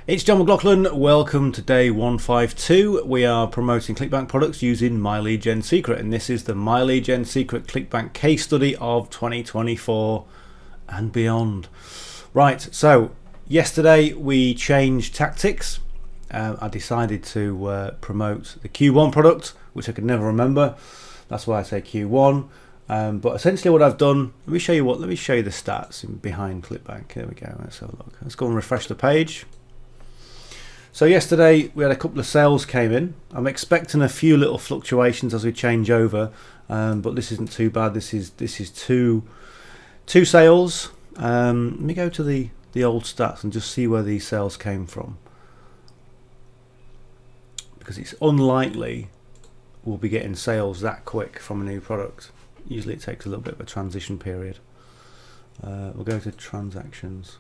It's John McLauchlan. Welcome to day 152. We are promoting Clickbank products using myleadgensecret, and this is the myleadgensecret Clickbank case study of 2024 and beyond. Right, so yesterday we changed tactics. I decided to promote the Q1 product, which I could never remember. That's why I say Q1. But essentially what I've done, let me show you the stats behind Clickbank. There we go. Let's have a look. Let's go and refresh the page. So yesterday we had a couple of sales came in. I'm expecting a few little fluctuations as we change over, but this isn't too bad. This is two sales. Let me go to the old stats and just see where these sales came from, because it's unlikely we'll be getting sales that quick from a new product. Usually it takes a little bit of a transition period. We'll go to transactions.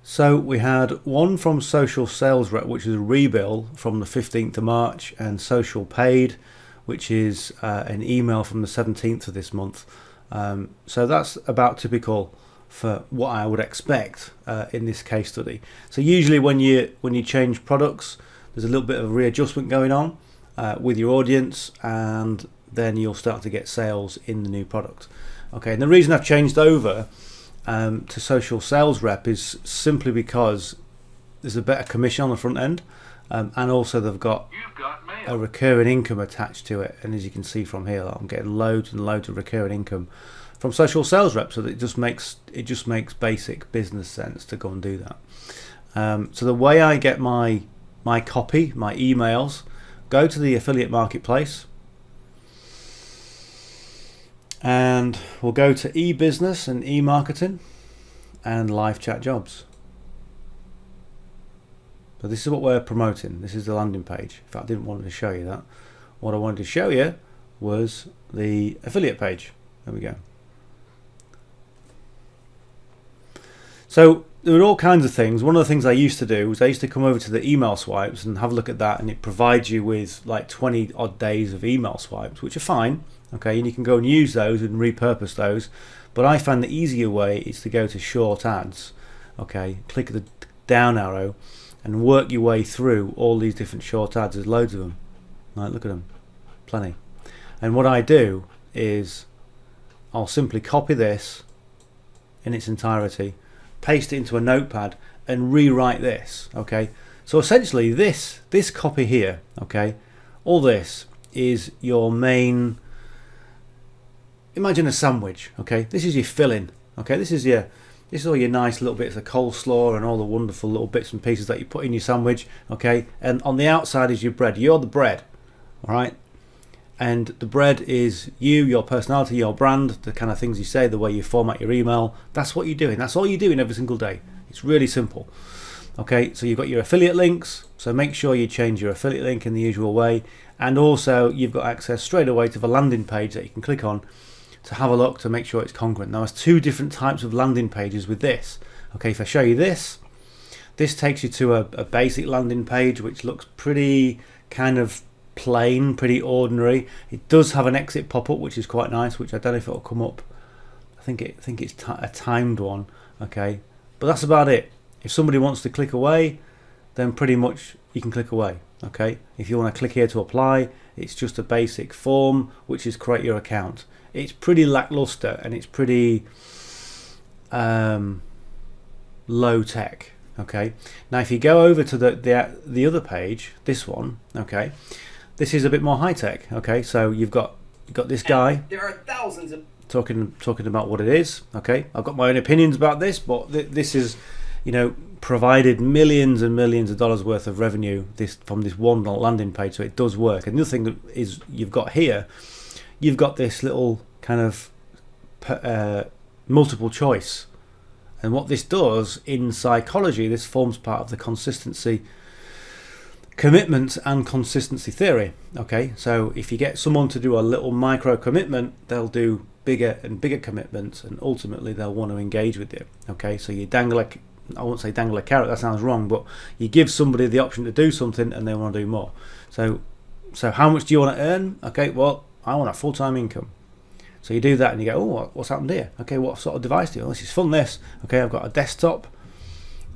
So we had one from Social Sales Rep, which is a rebill from the 15th of March, and Social Paid, which is an email from the 17th of this month. So that's about typical for what I would expect in this case study. So usually when you change products, there's a little bit of a readjustment going on with your audience, and then you'll start to get sales in the new product. Okay, and the reason I've changed over to Social Sales Rep is simply because there's a better commission on the front end, and also they've got a recurring income attached to it. And as you can see from here, I'm getting loads and loads of recurring income from Social Sales Rep, so that it just makes basic business sense to go and do that. So the way I get my copy, my emails, go to the affiliate marketplace, and we'll go to e-business and e-marketing and live chat jobs. So this is what we're promoting. This is the landing page. In fact, I didn't want to show you that. What I wanted to show you was the affiliate page. There we go. So there are all kinds of things. One of the things I used to do was I used to come over to the email swipes and have a look at that, and it provides you with like 20 odd days of email swipes, which are fine. Okay, and you can go and use those and repurpose those, but I find the easier way is to go to short ads. Okay, click the down arrow and work your way through all these different short ads. There's loads of them. Right, look at them, plenty. And what I do is I'll simply copy this in its entirety, paste it into a notepad, and rewrite this. Okay, so essentially this copy here, okay, all this is your main. Imagine a sandwich. Okay, this is your filling. Okay, this is all your nice little bits of coleslaw and all the wonderful little bits and pieces that you put in your sandwich. Okay, and on the outside is your bread. You're the bread. All right, and the bread is you, your personality, your brand, the kind of things you say, the way you format your email. That's what you're doing. That's all you're doing every single day. It's really simple. Okay, so you've got your affiliate links, so make sure you change your affiliate link in the usual way, and also you've got access straight away to the landing page that you can click on to have a look to make sure it's congruent. Now there's two different types of landing pages with this. Okay, if I show you this takes you to a basic landing page, which looks pretty kind of plain, pretty ordinary. It does have an exit pop-up, which is quite nice, which I don't know if it'll come up. I think it's a timed one. Okay, but that's about it. If somebody wants to click away, then pretty much you can click away. Okay, if you want to click here to apply, it's just a basic form, which is create your account. It's pretty lackluster and it's pretty low tech. Okay, now if you go over to the other page, this one, okay, this is a bit more high tech. Okay, so you've got this guy. There are thousands of talking about what it is. Okay, I've got my own opinions about this, but this is, provided millions and millions of dollars worth of revenue from this one landing page, so it does work. And the other thing that is you've got here, you've got this little kind of multiple choice, and what this does in psychology, this forms part of the consistency, commitment and consistency theory. Okay, so if you get someone to do a little micro commitment, they'll do bigger and bigger commitments, and ultimately they'll want to engage with you. Okay, so you dangle I won't say dangle a carrot, that sounds wrong, but you give somebody the option to do something and they want to do more. So how much do you want to earn? Okay, well, I want a full-time income. So you do that and you go, oh, what's happened here? Okay, what sort of device do you? Oh, this is fun, this. Okay, I've got a desktop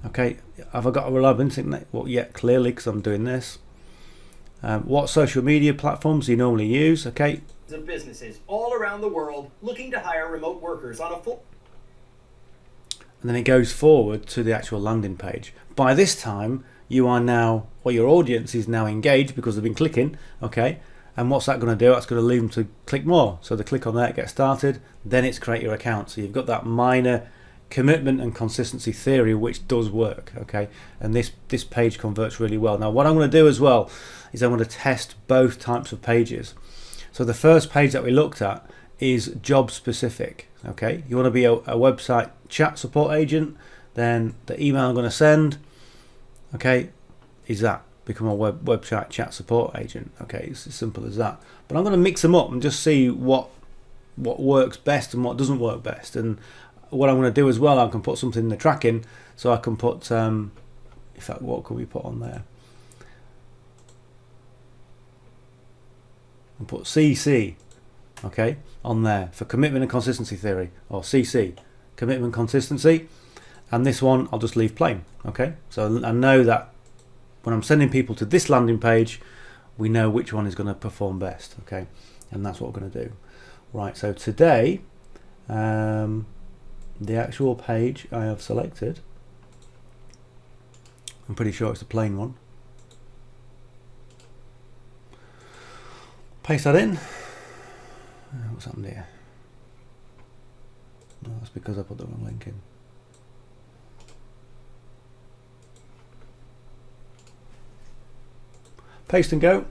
Okay, have I got a reliable internet? Well, yeah, clearly, because I'm doing this. What social media platforms do you normally use? Okay. Of businesses all around the world looking to hire remote workers on a full. And then it goes forward to the actual landing page. By this time, you are now, or your audience is now engaged because they've been clicking. Okay. And what's that going to do? That's going to lead them to click more. So they click on that, get started, then it's create your account. So you've got that minor commitment and consistency theory, which does work. Okay, and this page converts really well. Now what I'm going to do as well is I'm going to test both types of pages. So the first page that we looked at is job specific. Okay, you want to be a website chat support agent, then the email I'm going to send, okay, is that become a website chat support agent. Okay, it's as simple as that. But I'm going to mix them up and just see what works best and what doesn't work best. And what I'm going to do as well, I can put something in the tracking, so I can put in fact, what could we put on there? And put CC, okay, on there for commitment and consistency theory, or CC, commitment consistency. And this one I'll just leave plain. Okay, so I know that when I'm sending people to this landing page, we know which one is going to perform best. Okay, and that's what we're going to do. Right, so today the actual page I have selected, I'm pretty sure it's a plain one. Paste that in. What's happened here? No, that's because I put the wrong link in. Paste and go.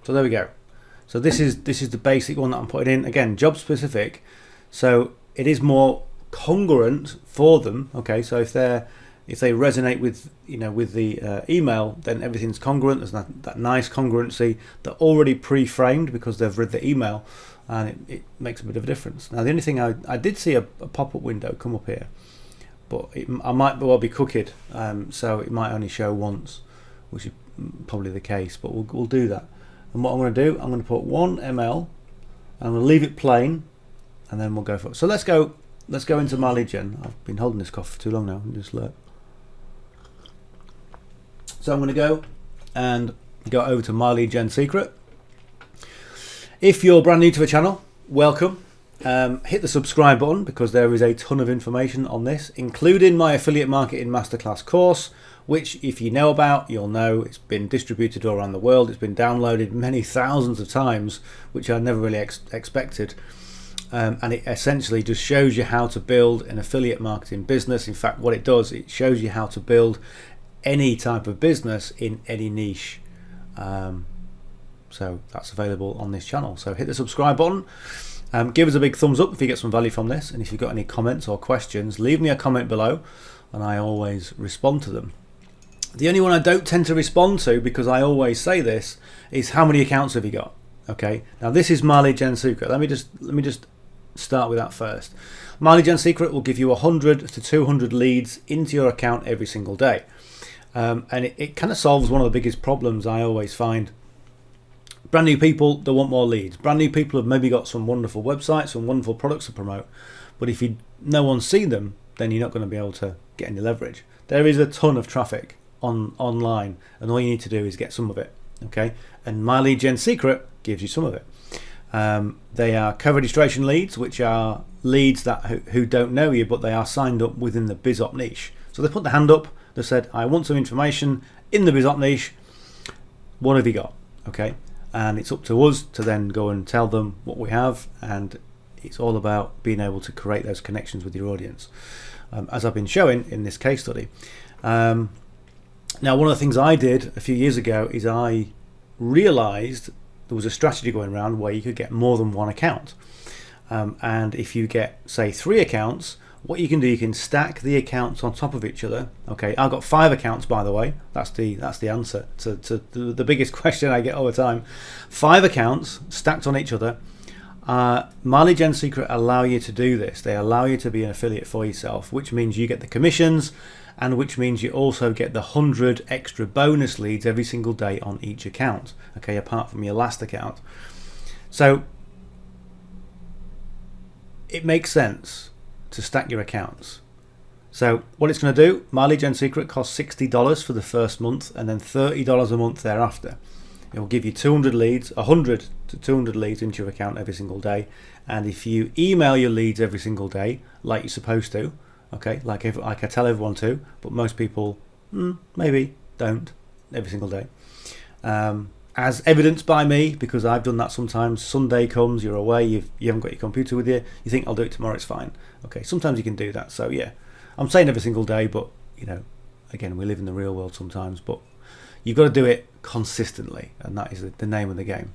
So there we go. So this is the basic one that I'm putting in. Again, job specific, so it is more congruent for them. Okay, so if they resonate with with the email, then everything's congruent. There's that nice congruency. They're already pre-framed because they've read the email, and it makes a bit of a difference. Now the only thing I did see a pop-up window come up here, but I might well be cooked, so it might only show once, which is probably the case. But we'll do that. And what I'm going to do, I'm going to put 1 ml, and I'm going to leave it plain, and then we'll go for it. So let's go into my lead gen. I've been holding this cough for too long now. Just look. So I'm going to go and go over to My Lead Gen Secret. If you're brand new to the channel, welcome. Hit the subscribe button because there is a ton of information on this, including my affiliate marketing masterclass course, which if you know about, you'll know it's been distributed all around the world. It's been downloaded many thousands of times, which I never really expected. And it essentially just shows you how to build an affiliate marketing business. In fact, what it does, it shows you how to build any type of business in any niche. So that's available on this channel. So hit the subscribe button. Give us a big thumbs up if you get some value from this. And if you've got any comments or questions, leave me a comment below and I always respond to them. The only one I don't tend to respond to, because I always say this, is how many accounts have you got? Okay, now this is My Lead Gen Secret. Let me just start with that first. My Lead Gen Secret will give you 100 to 200 leads into your account every single day. And it kind of solves one of the biggest problems I always find. Brand new people, they want more leads. Brand new people have maybe got some wonderful websites, some wonderful products to promote, but if no one's seen them, then you're not going to be able to get any leverage. There is a ton of traffic online, and all you need to do is get some of it. Okay, and My Lead Gen Secret gives you some of it. They are co-registration leads, which are leads that who don't know you, but they are signed up within the BizOp niche. So they put their hand up, they said, I want some information in the BizOp niche. What have you got? Okay, and it's up to us to then go and tell them what we have, and it's all about being able to create those connections with your audience, as I've been showing in this case study. Now, one of the things I did a few years ago is I realized there was a strategy going around where you could get more than one account. And if you get, say, 3 accounts, what you can do, you can stack the accounts on top of each other. Okay, I've got 5 accounts, by the way. That's the answer to the biggest question I get all the time. 5 accounts stacked on each other. My Lead Gen Secret allow you to do this. They allow you to be an affiliate for yourself, which means you get the commissions, and which means you also get the 100 extra bonus leads every single day on each account. Okay, apart from your last account. So it makes sense to stack your accounts. So what it's going to do, My Lead Gen Secret costs $60 for the first month and then $30 a month thereafter. It will give you 200 leads, 100 to 200 leads into your account every single day. And if you email your leads every single day, like you're supposed to, okay, like I tell everyone to, but most people maybe don't every single day. As evidenced by me, because I've done that sometimes. Sunday comes, you're away, you haven't got your computer with you, you think I'll do it tomorrow, it's fine. Okay, sometimes you can do that. So yeah, I'm saying every single day, but you know, again, we live in the real world sometimes, but you've got to do it consistently, and that is the name of the game.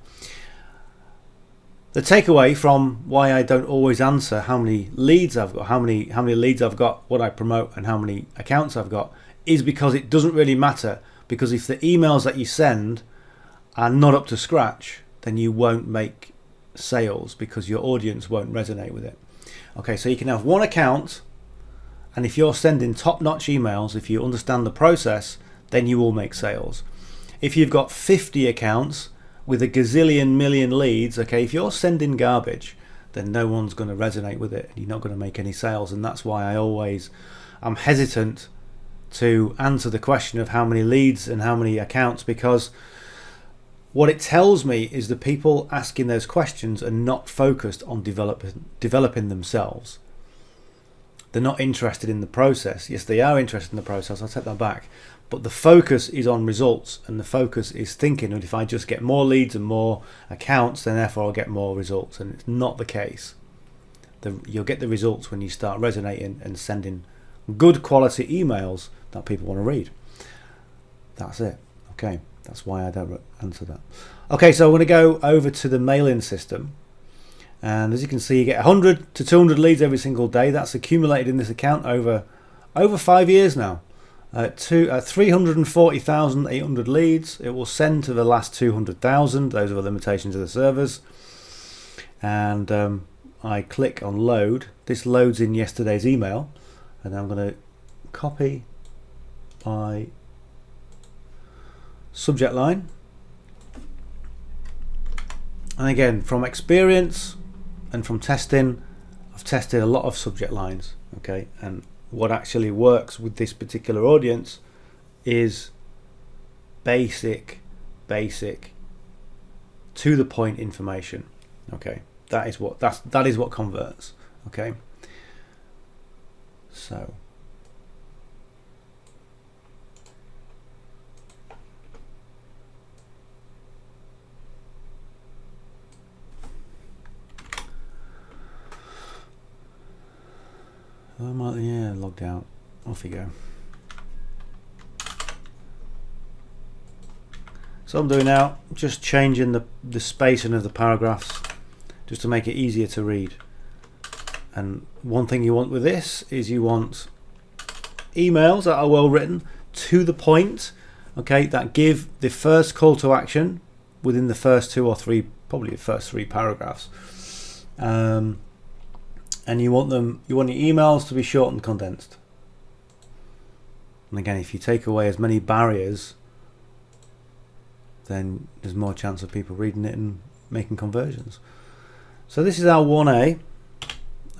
The takeaway from why I don't always answer how many leads I've got, how many leads I've got, what I promote, and how many accounts I've got, is because it doesn't really matter. Because if the emails that you send are not up to scratch, then you won't make sales because your audience won't resonate with it. Okay, so you can have one account, and if you're sending top-notch emails, if you understand the process, then you will make sales. If you've got 50 accounts with a gazillion million leads, okay, if you're sending garbage, then no one's going to resonate with it and you're not going to make any sales. And that's why I'm hesitant to answer the question of how many leads and how many accounts, because what it tells me is the people asking those questions are not focused on developing themselves. They're not interested in the process. Yes, they are interested in the process, I'll take that back. But the focus is on results, and the focus is thinking, and if I just get more leads and more accounts, then therefore I'll get more results. And it's not the case. You'll get the results when you start resonating and sending good quality emails that people want to read. That's it. Okay, that's why I don't answer that. Okay, so I'm going to go over to the mailing system. And as you can see, you get 100 to 200 leads every single day. That's accumulated in this account over 5 years now. 340,800 leads. It will send to the last 200,000. Those are the limitations of the servers. And I click on load. This loads in yesterday's email, and I'm going to copy my subject line. And again, from experience and from testing, I've tested a lot of subject lines. Okay, and what actually works with this particular audience is basic to the point information. Okay, that is what converts. Okay, so yeah, logged out. Off you go. So I'm doing now, just changing the spacing of the paragraphs just to make it easier to read. And one thing you want with this is you want emails that are well written, to the point, okay, that give the first call to action within the first 2 or 3, probably the first 3 paragraphs. And you want your emails to be short and condensed. And again, if you take away as many barriers, then there's more chance of people reading it and making conversions. So this is our 1A.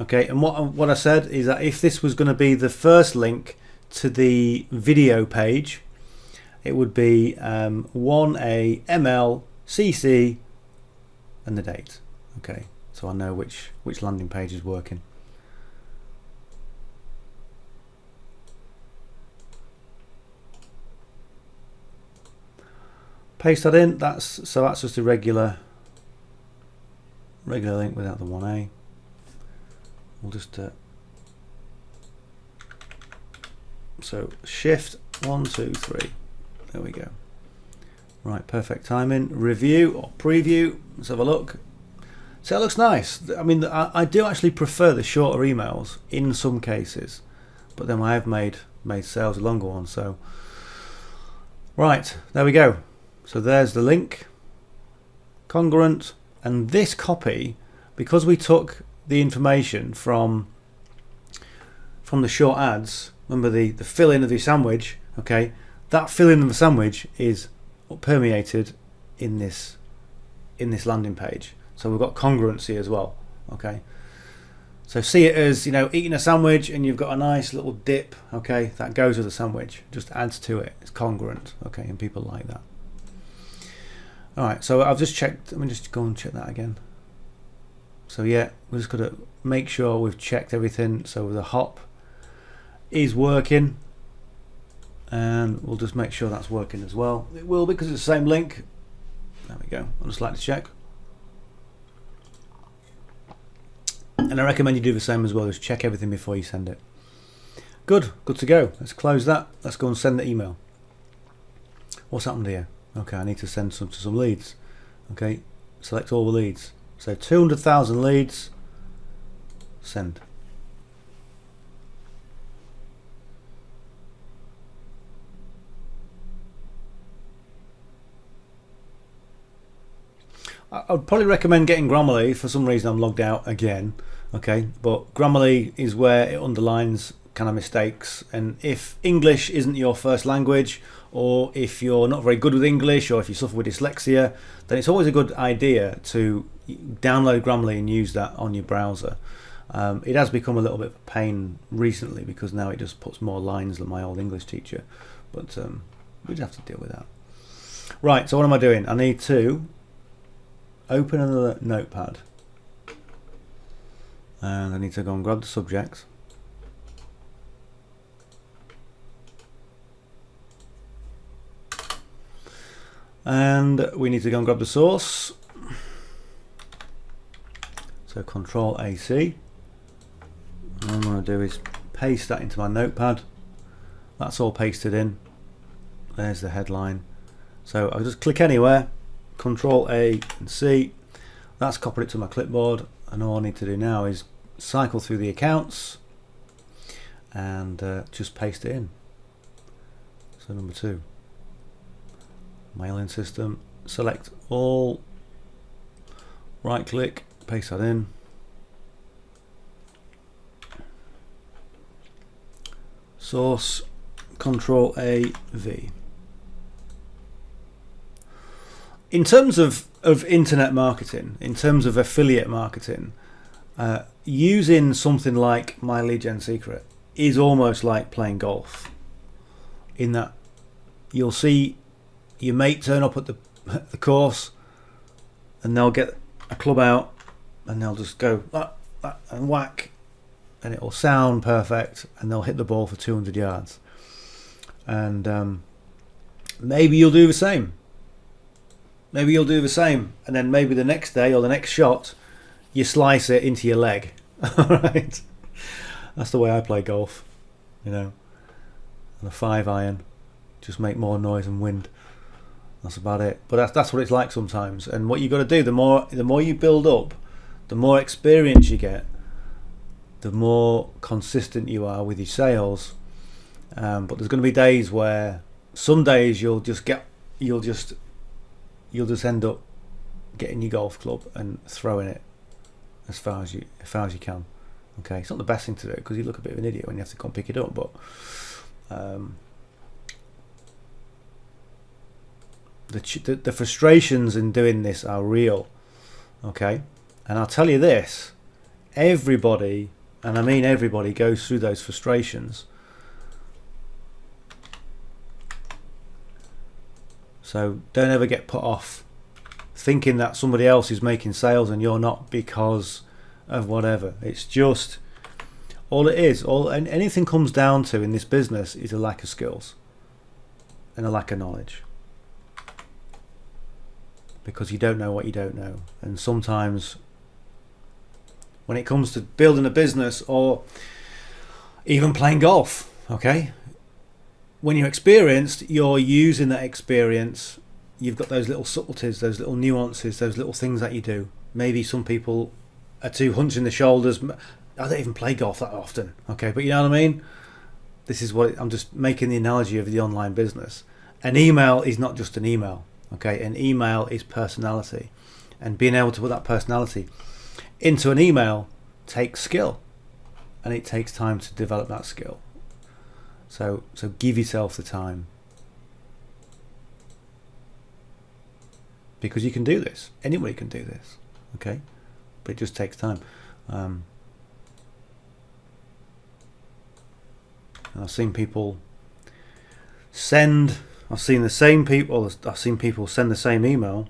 Okay, and what I said is that if this was going to be the first link to the video page, it would be 1A ML CC and the date. Okay. So I know which landing page is working. Paste that in. That's just a regular link without the 1A. We'll just so shift 1 2 3. There we go. Right, perfect timing. Review or preview. Let's have a look. So it looks nice. I mean, I do actually prefer the shorter emails in some cases, but then I have made sales a longer one. So right, there we go. So there's the link, congruent, and this copy, because we took the information from the short ads. Remember the fill in of the sandwich. Okay, that fill in of the sandwich is permeated in this landing page. So we've got congruency as well. Okay, So see it as, you know, eating a sandwich and you've got a nice little dip, okay, that goes with the sandwich, just adds to it, it's congruent, okay, and people like that. All right, so I've just checked, let me just go and check that again. So yeah, we're just gonna make sure we've checked everything, so the hop is working, and we'll just make sure that's working as well. It will, because it's the same link. There we go, I'll just like to check. And I recommend you do the same as well, just check everything before you send it. Good to go. Let's close that. Let's go and send the email. What's happened here? Okay, I need to send some to some leads. Okay, select all the leads. So 200,000 leads, send. I would probably recommend getting Grammarly. For some reason I'm logged out again. Okay, but Grammarly is where it underlines kind of mistakes, and if English isn't your first language, or if you're not very good with English, or if you suffer with dyslexia, then it's always a good idea to download Grammarly and use that on your browser. It has become a little bit of a pain recently, because now it just puts more lines than my old English teacher, but we'd have to deal with that. Right, so what am I doing? I need to open another notepad, and I need to go and grab the subject, and we need to go and grab the source. So Control AC. What I'm going to do is paste that into my notepad. That's all pasted in. There's the headline. So I'll just click anywhere, Control A and C. That's copied it to my clipboard, and all I need to do now is cycle through the accounts and just paste it in. So number 2, mailing system, select all, right click, paste that in. Source, Control A, V. In terms of internet marketing, in terms of affiliate marketing, using something like myleadgensecret is almost like playing golf, in that you'll see your mate turn up at the course, and they'll get a club out and they'll just go and whack, and it will sound perfect, and they'll hit the ball for 200 yards. And maybe you'll do the same. Maybe you'll do the same, and then maybe the next day or the next shot, you slice it into your leg. Alright, that's the way I play golf, you know. And a 5-iron, just make more noise and wind. That's about it. But that's what it's like sometimes. And what you got to do, the more you build up, the more experience you get, the more consistent you are with your sales. But there's going to be days where, some days you'll just end up getting your golf club and throwing it as far as you can. Okay, it's not the best thing to do, because you look a bit of an idiot when you have to come pick it up, but the frustrations in doing this are real. Okay, and I'll tell you this, everybody, and I mean everybody, goes through those frustrations. So don't ever get put off thinking that somebody else is making sales and you're not, because of whatever. It's just, all it is, and anything comes down to in this business is a lack of skills and a lack of knowledge, because you don't know what you don't know. And sometimes when it comes to building a business, or even playing golf, okay, when you're experienced, you're using that experience. You've got those little subtleties, those little nuances, those little things that you do. Maybe some people are too hunching the shoulders. I don't even play golf that often, okay, but you know what I mean? This is what I'm just making the analogy of the online business. An email is not just an email, okay? An email is personality, and being able to put that personality into an email takes skill, and it takes time to develop that skill. So give yourself the time, because you can do this. Anybody can do this, okay? But it just takes time. And I've seen people send, I've seen the same people, I've seen people send the same email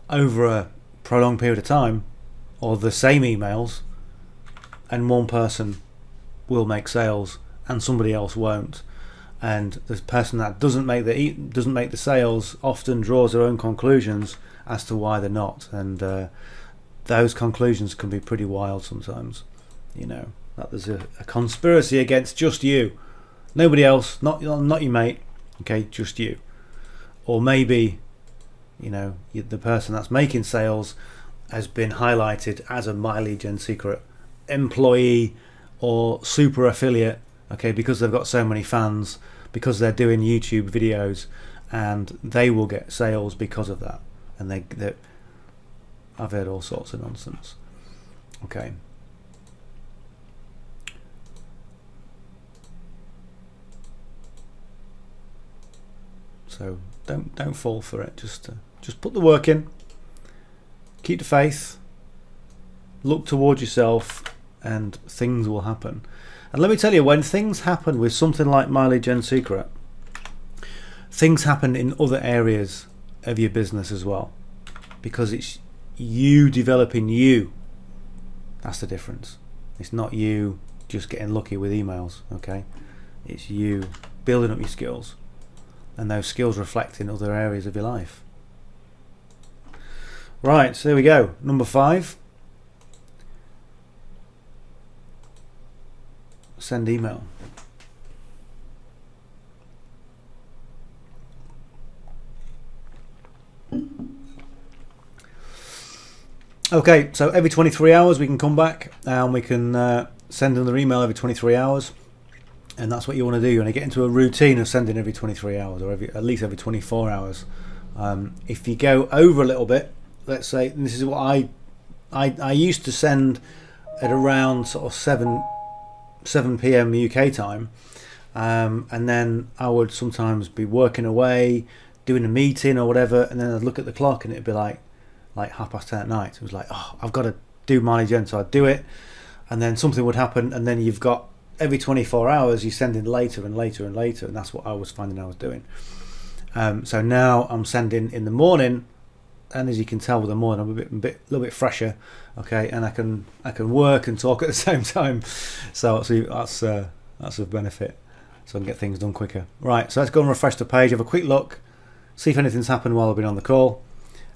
over a prolonged period of time, or the same emails, and one person will make sales and somebody else won't. And the person that doesn't make the sales often draws their own conclusions as to why they're not, and those conclusions can be pretty wild sometimes. You know, that there's a conspiracy against just you, nobody else, not your mate, okay, just you. Or maybe, you know, the person that's making sales has been highlighted as a My Lead Gen Secret employee or super affiliate, okay, because they've got so many fans, because they're doing YouTube videos, and they will get sales because of that. And they I've heard all sorts of nonsense. Okay. So don't fall for it. Just put the work in. Keep the faith. Look towards yourself, and things will happen. And let me tell you, when things happen with something like My Lead Gen Secret, things happen in other areas of your business as well, because it's you developing you. That's the difference. It's not you just getting lucky with emails, okay? It's you building up your skills, and those skills reflect in other areas of your life. Right, so there we go. Number 5. Send email. Okay, so every 23 hours we can come back and we can send another email every 23 hours. And that's what you want to do. You want to get into a routine of sending every 23 hours, or at least every 24 hours. If you go over a little bit, let's say, and this is what I used to send at around sort of 7 p.m. UK time, and then I would sometimes be working away, doing a meeting or whatever, and then I'd look at the clock and it'd be like 10:30 at night. It was like, oh, I've got to do My Lead Gen, so I'd do it, and then something would happen, and then you've got every 24 hours you send in later and later and later, and that's what I was finding I was doing. So now I'm sending in the morning, and as you can tell with the morning, I'm a little bit fresher, okay, and I can work and talk at the same time. So that's a benefit. So I can get things done quicker. Right, so let's go and refresh the page, have a quick look, see if anything's happened while I've been on the call.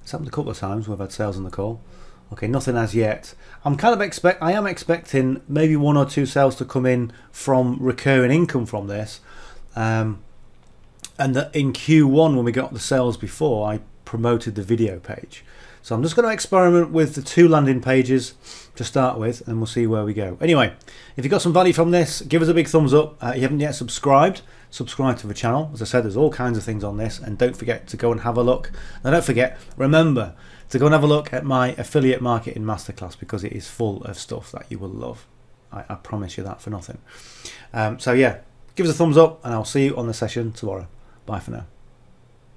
It's happened a couple of times. We've had sales on the call. Okay, nothing as yet. I am expecting maybe 1 or 2 sales to come in from recurring income from this. And that in Q1, when we got the sales before, I promoted the video page. So I'm just going to experiment with the 2 landing pages to start with, and we'll see where we go. Anyway, if you got some value from this, give us a big thumbs up. If you haven't yet subscribe to the channel. As I said, there's all kinds of things on this, and don't forget to go and have a look. Now don't forget, remember to go and have a look at my affiliate marketing masterclass, because it is full of stuff that you will love. I promise you that for nothing. So yeah, give us a thumbs up, and I'll see you on the session tomorrow. Bye for now.